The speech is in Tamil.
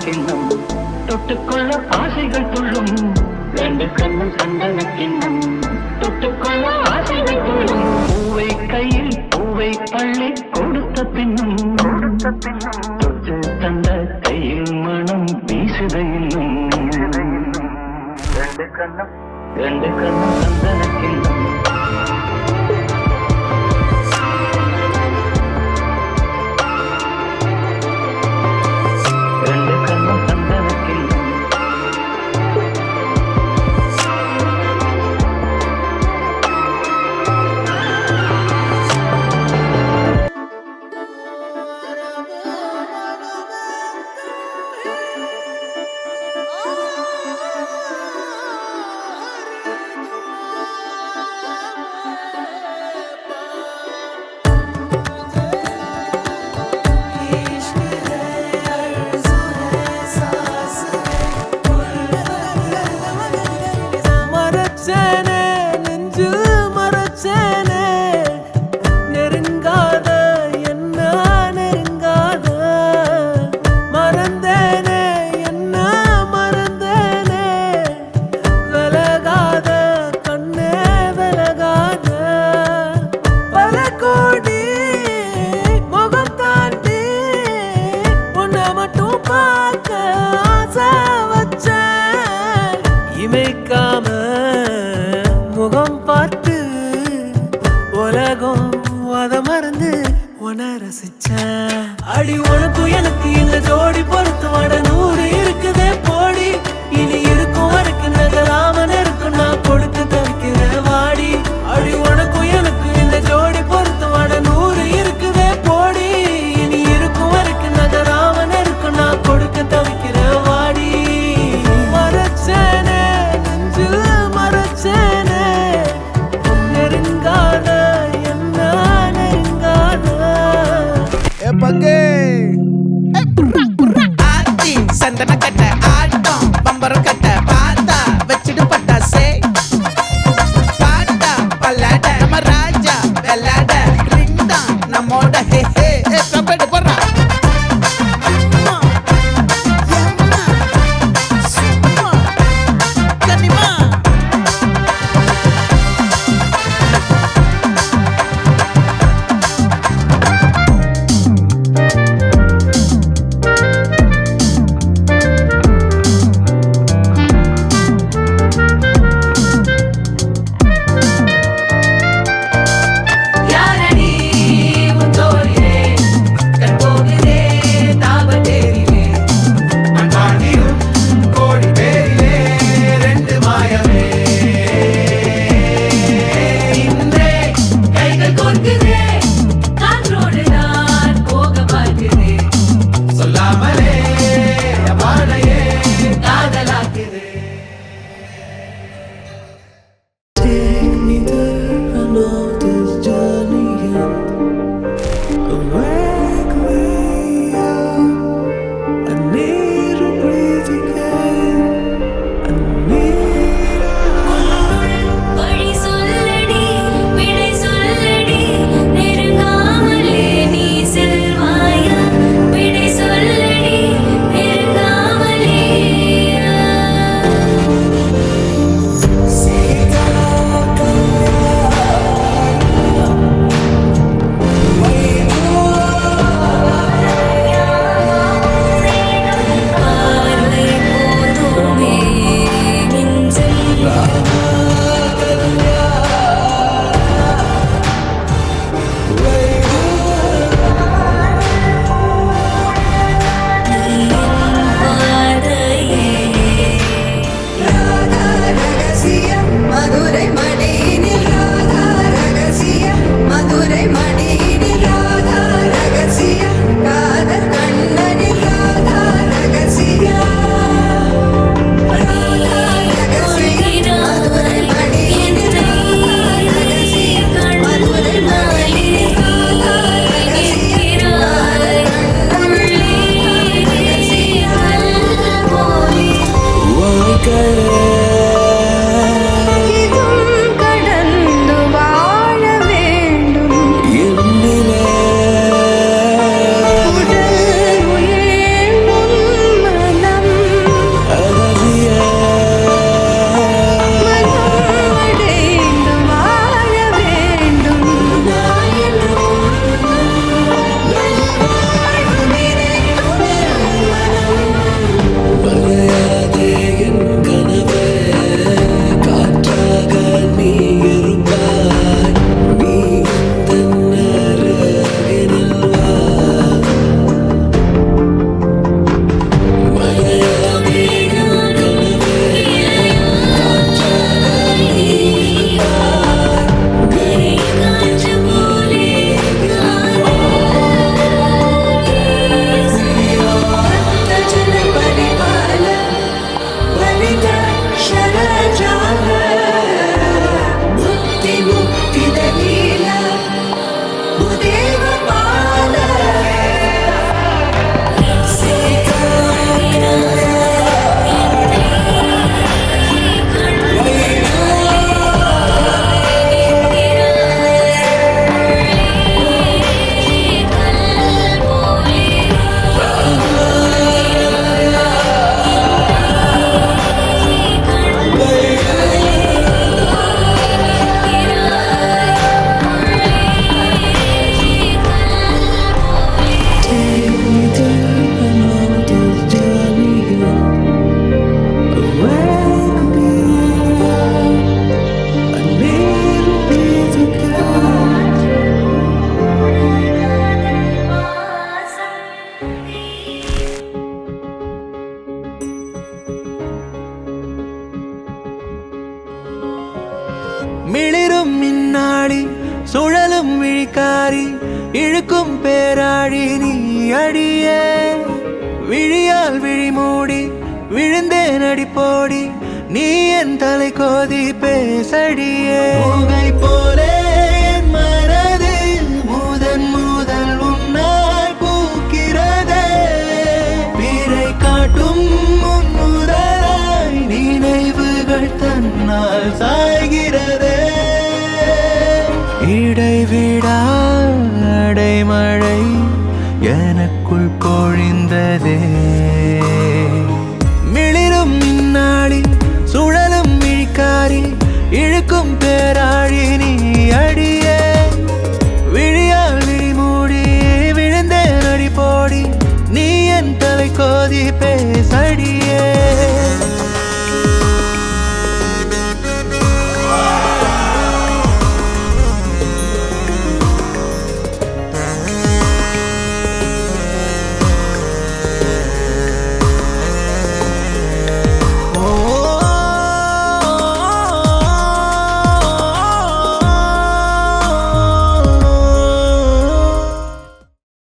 கிண்ணம் தொட்டுக்கொள்ள ஆசைகள் துள்ளும் ரெண்டு கண்ணும் சந்தன கிண்ணம் தொட்டுக்கொள்ள ஆசைகள் துள்ளும் பூவை கையில் பூவை பள்ளி கொடுத்த பின்னும் தொட்டு தந்த கையில் மனம் வீசுத இன்னும் ரெண்டு கண்ணும் சந்தன கிண்ணம் முகம் பார்த்து உலகம் அத மறந்து உன ரசிச்சேன் அடி உனக்கும் எனக்கு இந்த ஜோடி பொறுத்து வட 100 இருக்குதே போடி இனி இருக்கும் வரைக்கும் நகராம இருக்கும் நான் கொடுத்து தவிக்கிறேன் வாடி அடி உனக்கும் எனக்கு இந்த ஜோடி பொறுத்து வட 100 இருக்குதே போடி இனி இருக்கும் வரைக்கும் நகராம இருக்கும் நான் கொடுக்க தவிக்கிறேன் வாடி மறைச்சேனே நெஞ்சில் மறைச்சேனே நெருங்காத என்ன நெருங்காத பங்கே சந்தன மிளிரும் மின்னாடி சுழலும் விழிக்காரி இழுக்கும் பேராழி நீ அடியே விழியால் விழி மூடி விழுந்தேன் அடி போடி நீ என் தலை கோதி பேசடியே பூங்கை போலே என் மனது முதன் முதல் உன்னால் பூக்கிறதே பிறை காட்டும் முன்னுதலாய் நினைவுகள் தன்னால் சாய்கிறதே இடைவிடா அடைமழை எனக்குள் பொழிந்ததே மிளிரும் நாடி சுழலும் விழிக்காரி இழுக்கும் பேரா